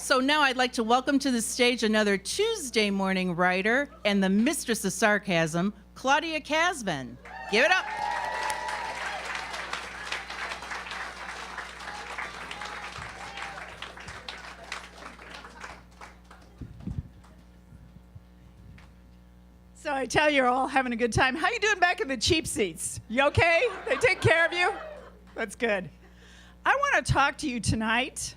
So now I'd like to welcome to the stage another Tuesday morning writer and the mistress of sarcasm, Claudia Kasvin. Give it up. So I tell you're all having a good time. How you doing back in the cheap seats? You okay? They take care of you? That's good. I want to talk to you tonight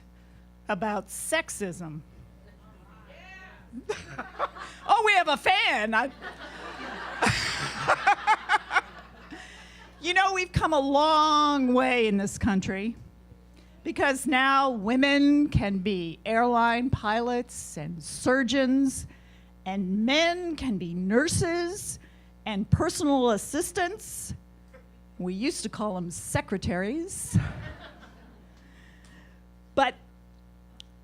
about sexism. Oh, we have a fan. You know, we've come a long way in this country because now women can be airline pilots and surgeons, and men can be nurses and personal assistants. We used to call them secretaries. But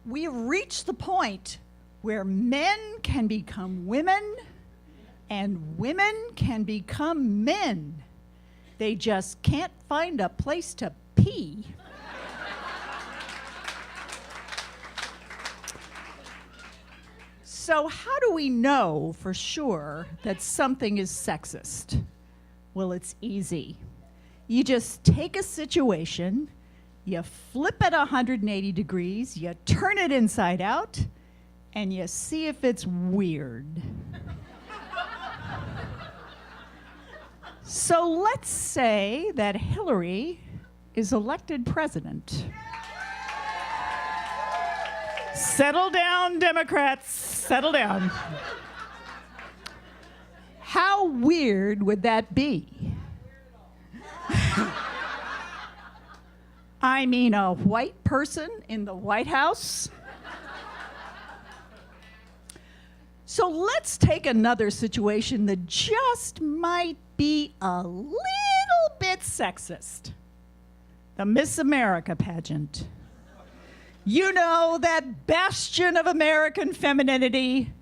we've reached the point where men can become women and women can become men. They just can't find a place to pee. So how do we know for sure that something is sexist? Well, it's easy. You just take a situation, you flip it 180 degrees, you turn it inside out, and you see if it's weird. So let's say that Hillary is elected president. Settle down, Democrats, settle down. How weird would that be? I mean, a white person in the White House? So let's take another situation that just might be a little bit sexist. The Miss America pageant. You know, that bastion of American femininity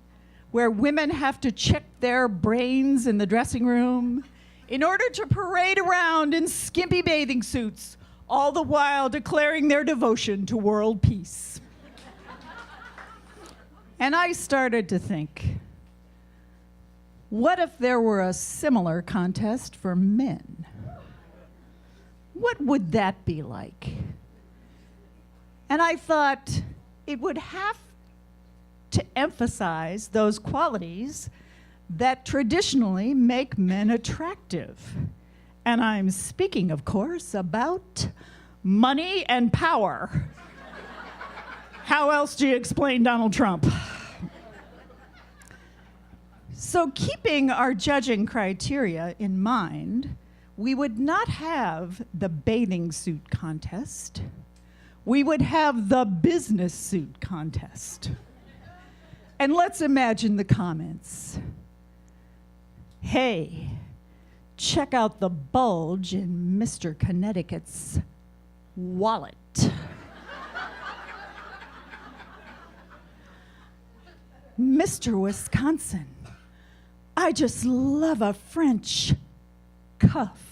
where women have to check their brains in the dressing room in order to parade around in skimpy bathing suits, all the while declaring their devotion to world peace. And I started to think, what if there were a similar contest for men? What would that be like? And I thought it would have to emphasize those qualities that traditionally make men attractive. And I'm speaking, of course, about money and power. How else do you explain Donald Trump? So keeping our judging criteria in mind, we would not have the bathing suit contest. We would have the business suit contest. And let's imagine the comments. Hey, check out the bulge in Mr. Connecticut's wallet. Mr. Wisconsin, I just love a French cuff.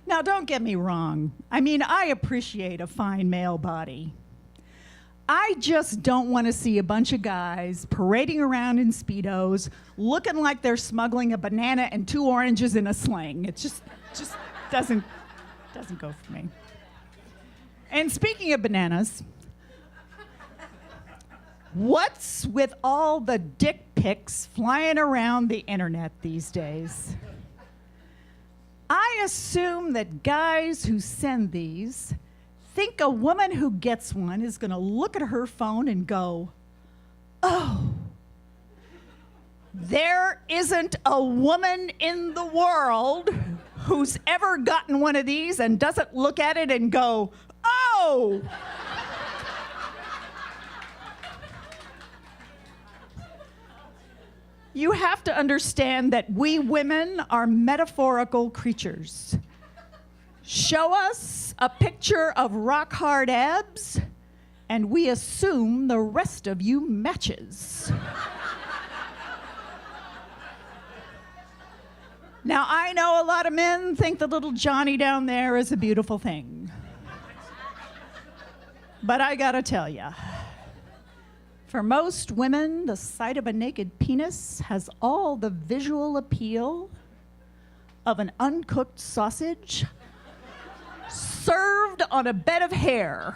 Now, don't get me wrong. I mean, I appreciate a fine male body. I just don't want to see a bunch of guys parading around in Speedos looking like they're smuggling a banana and 2 oranges in a sling. It just doesn't go for me. And speaking of bananas, what's with all the dick pics flying around the internet these days? I assume that guys who send these think a woman who gets one is going to look at her phone and go, oh, there isn't a woman in the world who's ever gotten one of these and doesn't look at it and go, oh. You have to understand that we women are metaphorical creatures. Show us a picture of rock-hard abs, and we assume the rest of you matches. Now, I know a lot of men think the little Johnny down there is a beautiful thing. But I gotta tell you, for most women, the sight of a naked penis has all the visual appeal of an uncooked sausage served on a bed of hair.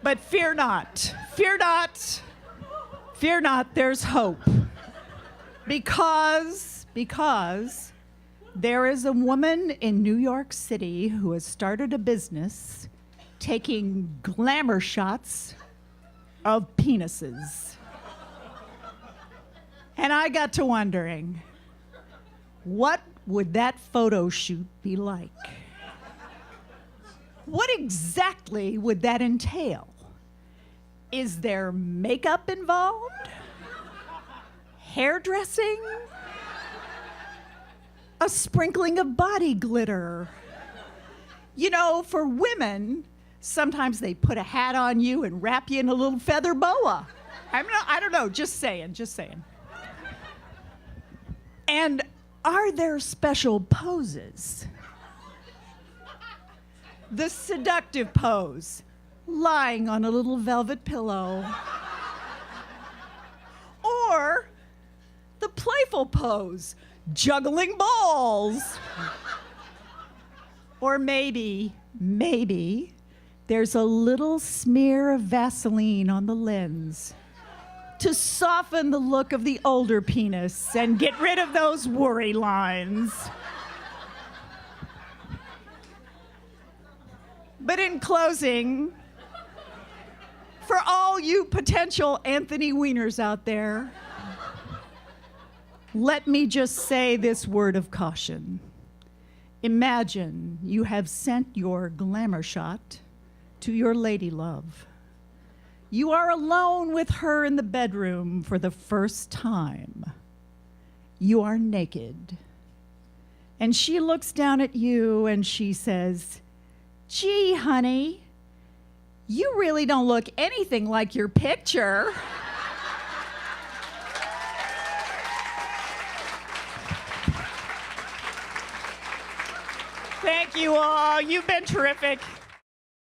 But fear not, fear not, fear not, there's hope. Because there is a woman in New York City who has started a business taking glamour shots of penises. And I got to wondering, what would that photo shoot be like? What exactly would that entail? Is there makeup involved? Hairdressing? A sprinkling of body glitter? You know, for women, sometimes they put a hat on you and wrap you in a little feather boa. I don't know, just saying. And are there special poses? The seductive pose, lying on a little velvet pillow. Or the playful pose, juggling balls. Or maybe there's a little smear of Vaseline on the lens to soften the look of the older penis and get rid of those worry lines. But in closing, for all you potential Anthony Wieners out there, let me just say this word of caution. Imagine you have sent your glamour shot to your lady love. You are alone with her in the bedroom for the first time. You are naked. And she looks down at you and she says, "Gee, honey, you really don't look anything like your picture." Thank you all. You've been terrific.